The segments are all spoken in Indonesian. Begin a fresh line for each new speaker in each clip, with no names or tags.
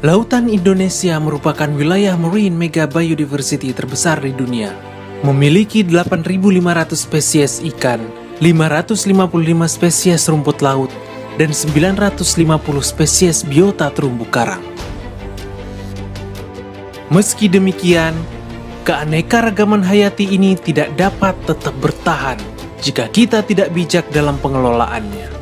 Lautan Indonesia merupakan wilayah marine mega biodiversity terbesar di dunia. Memiliki 8.500 spesies ikan, 555 spesies rumput laut, dan 950 spesies biota terumbu karang. Meski demikian, keanekaragaman hayati ini tidak dapat tetap bertahan jika kita tidak bijak dalam pengelolaannya.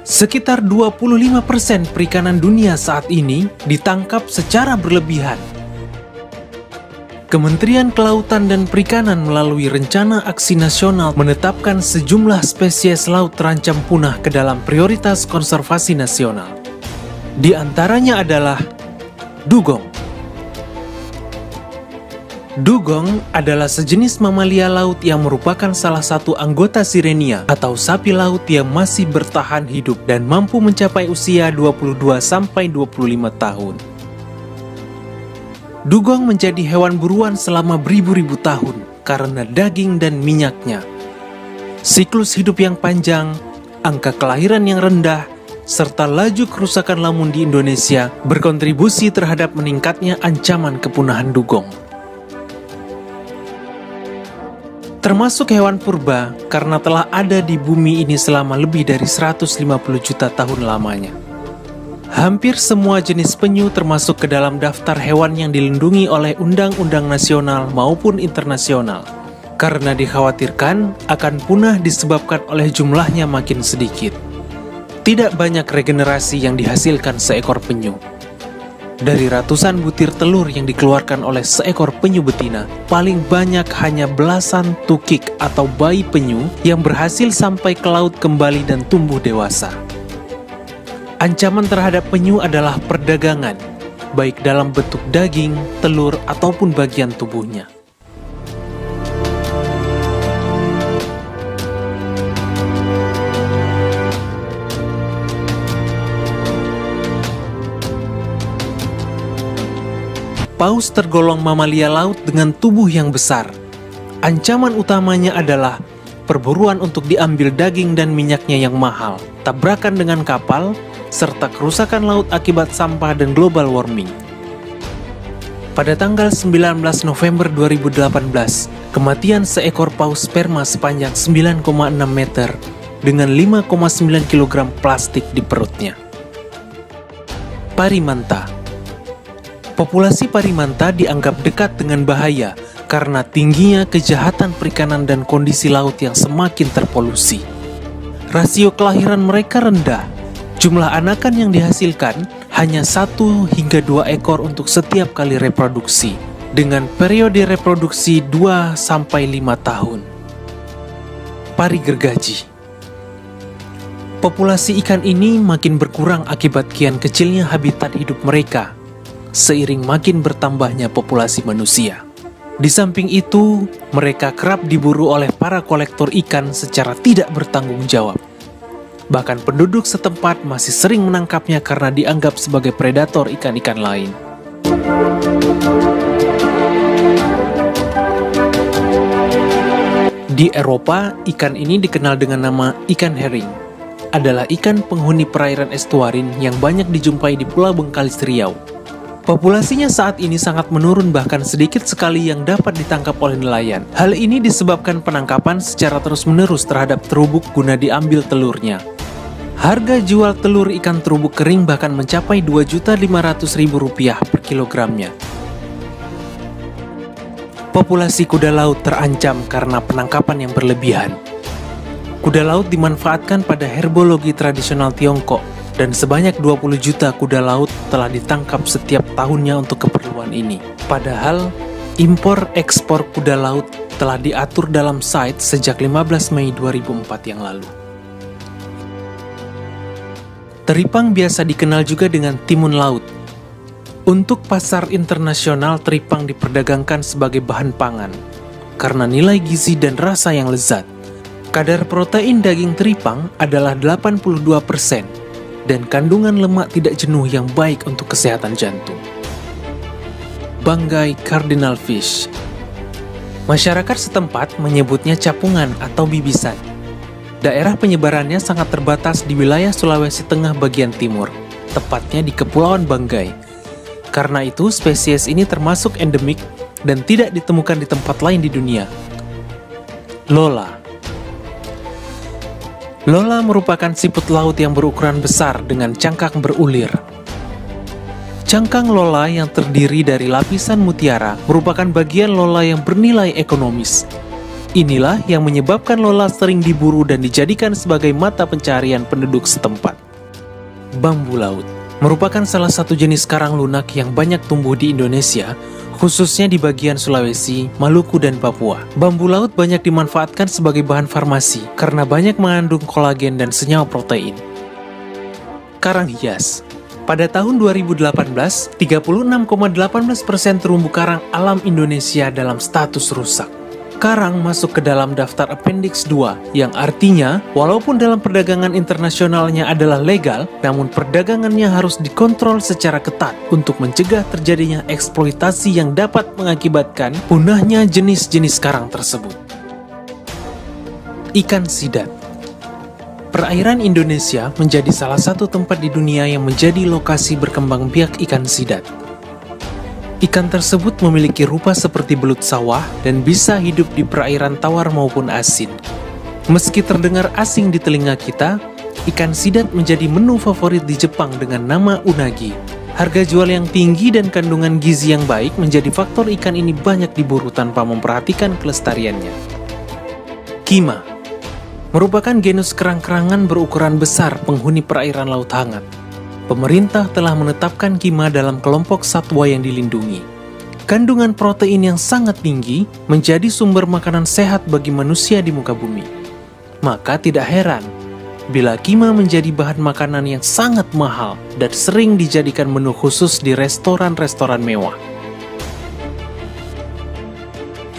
Sekitar 25% perikanan dunia saat ini ditangkap secara berlebihan. Kementerian Kelautan dan Perikanan melalui Rencana Aksi Nasional menetapkan sejumlah spesies laut terancam punah ke dalam prioritas konservasi nasional. Di antaranya adalah dugong. Dugong adalah sejenis mamalia laut yang merupakan salah satu anggota Sirenia atau sapi laut yang masih bertahan hidup dan mampu mencapai usia 22-25 tahun. Dugong menjadi hewan buruan selama beribu-ribu tahun karena daging dan minyaknya. Siklus hidup yang panjang, angka kelahiran yang rendah, serta laju kerusakan lamun di Indonesia berkontribusi terhadap meningkatnya ancaman kepunahan dugong. Termasuk hewan purba karena telah ada di bumi ini selama lebih dari 150 juta tahun lamanya. Hampir semua jenis penyu termasuk ke dalam daftar hewan yang dilindungi oleh undang-undang nasional maupun internasional, karena dikhawatirkan akan punah disebabkan oleh jumlahnya makin sedikit. Tidak banyak regenerasi yang dihasilkan seekor penyu. Dari ratusan butir telur yang dikeluarkan oleh seekor penyu betina, paling banyak hanya belasan tukik atau bayi penyu yang berhasil sampai ke laut kembali dan tumbuh dewasa. Ancaman terhadap penyu adalah perdagangan, baik dalam bentuk daging, telur, ataupun bagian tubuhnya. Paus tergolong mamalia laut dengan tubuh yang besar. Ancaman utamanya adalah perburuan untuk diambil daging dan minyaknya yang mahal, tabrakan dengan kapal, serta kerusakan laut akibat sampah dan global warming. Pada tanggal 19 November 2018, kematian seekor paus sperma sepanjang 9,6 meter dengan 5,9 kg plastik di perutnya. Parimanta. Populasi parimanta dianggap dekat dengan bahaya karena tingginya kejahatan perikanan dan kondisi laut yang semakin terpolusi. Rasio kelahiran mereka rendah. Jumlah anakan yang dihasilkan hanya 1 hingga 2 ekor untuk setiap kali reproduksi, dengan periode reproduksi 2-5 tahun. Pari gergaji. Populasi ikan ini makin berkurang akibat kian kecilnya habitat hidup mereka, seiring makin bertambahnya populasi manusia. Di samping itu, mereka kerap diburu oleh para kolektor ikan secara tidak bertanggung jawab. Bahkan penduduk setempat masih sering menangkapnya karena dianggap sebagai predator ikan-ikan lain. Di Eropa, ikan ini dikenal dengan nama ikan herring. Adalah ikan penghuni perairan estuarin yang banyak dijumpai di Pulau Bengkalis Riau. Populasinya saat ini sangat menurun, bahkan sedikit sekali yang dapat ditangkap oleh nelayan. Hal ini disebabkan penangkapan secara terus-menerus terhadap terubuk guna diambil telurnya. Harga jual telur ikan terubuk kering bahkan mencapai Rp2.500.000 per kilogramnya. Populasi kuda laut terancam karena penangkapan yang berlebihan. Kuda laut dimanfaatkan pada herbologi tradisional Tiongkok, dan sebanyak 20 juta kuda laut telah ditangkap setiap tahunnya untuk keperluan ini. Padahal, impor-ekspor kuda laut telah diatur dalam CITES sejak 15 Mei 2004 yang lalu. Teripang biasa dikenal juga dengan timun laut. Untuk pasar internasional, teripang diperdagangkan sebagai bahan pangan karena nilai gizi dan rasa yang lezat. Kadar protein daging teripang adalah 82%. Dan kandungan lemak tidak jenuh yang baik untuk kesehatan jantung. Banggai cardinal fish. Masyarakat setempat menyebutnya capungan atau bibisan. Daerah penyebarannya sangat terbatas di wilayah Sulawesi Tengah bagian timur, tepatnya di Kepulauan Banggai. Karena itu, spesies ini termasuk endemik dan tidak ditemukan di tempat lain di dunia. Lola. Lola merupakan siput laut yang berukuran besar dengan cangkang berulir. Cangkang Lola yang terdiri dari lapisan mutiara merupakan bagian Lola yang bernilai ekonomis. Inilah yang menyebabkan Lola sering diburu dan dijadikan sebagai mata pencaharian penduduk setempat. Bambu laut merupakan salah satu jenis karang lunak yang banyak tumbuh di Indonesia, khususnya di bagian Sulawesi, Maluku, dan Papua. Bambu laut banyak dimanfaatkan sebagai bahan farmasi karena banyak mengandung kolagen dan senyawa protein. Karang hias. Pada tahun 2018, 36,18% terumbu karang alam Indonesia dalam status rusak. Karang masuk ke dalam daftar Appendix 2, yang artinya walaupun dalam perdagangan internasionalnya adalah legal, namun perdagangannya harus dikontrol secara ketat untuk mencegah terjadinya eksploitasi yang dapat mengakibatkan punahnya jenis-jenis karang tersebut. Ikan sidat. Perairan Indonesia menjadi salah satu tempat di dunia yang menjadi lokasi berkembang biak ikan sidat. Ikan tersebut memiliki rupa seperti belut sawah dan bisa hidup di perairan tawar maupun asin. Meski terdengar asing di telinga kita, ikan sidat menjadi menu favorit di Jepang dengan nama unagi. Harga jual yang tinggi dan kandungan gizi yang baik menjadi faktor ikan ini banyak diburu tanpa memperhatikan kelestariannya. Kima merupakan genus kerang-kerangan berukuran besar penghuni perairan laut hangat. Pemerintah telah menetapkan kima dalam kelompok satwa yang dilindungi. Kandungan protein yang sangat tinggi menjadi sumber makanan sehat bagi manusia di muka bumi. Maka tidak heran bila kima menjadi bahan makanan yang sangat mahal dan sering dijadikan menu khusus di restoran-restoran mewah.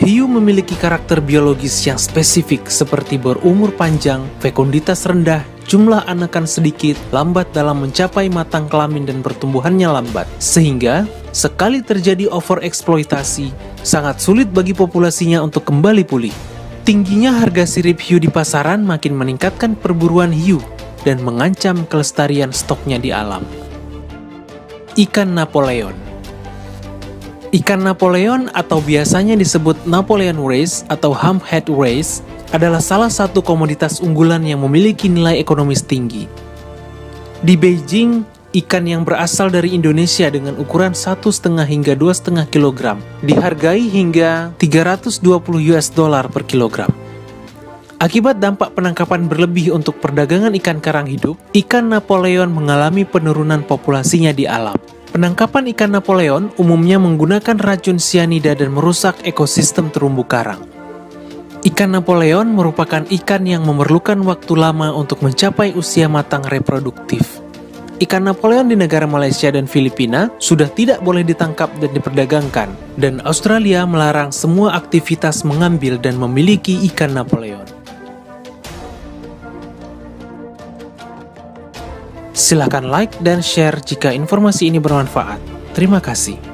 Hiu memiliki karakter biologis yang spesifik seperti berumur panjang, fekunditas rendah, jumlah anakan sedikit, lambat dalam mencapai matang kelamin dan pertumbuhannya lambat. Sehingga, sekali terjadi overeksploitasi, sangat sulit bagi populasinya untuk kembali pulih. Tingginya harga sirip hiu di pasaran makin meningkatkan perburuan hiu dan mengancam kelestarian stoknya di alam. Ikan Napoleon. Ikan Napoleon atau biasanya disebut Napoleon race atau Humphead race adalah salah satu komoditas unggulan yang memiliki nilai ekonomis tinggi. Di Beijing, ikan yang berasal dari Indonesia dengan ukuran 1,5 hingga 2,5 kg dihargai hingga $320 per kilogram. Akibat dampak penangkapan berlebih untuk perdagangan ikan karang hidup, ikan Napoleon mengalami penurunan populasinya di alam. Penangkapan ikan Napoleon umumnya menggunakan racun sianida dan merusak ekosistem terumbu karang. Ikan Napoleon merupakan ikan yang memerlukan waktu lama untuk mencapai usia matang reproduktif. Ikan Napoleon di negara Malaysia dan Filipina sudah tidak boleh ditangkap dan diperdagangkan, dan Australia melarang semua aktivitas mengambil dan memiliki ikan Napoleon. Silakan like dan share jika informasi ini bermanfaat. Terima kasih.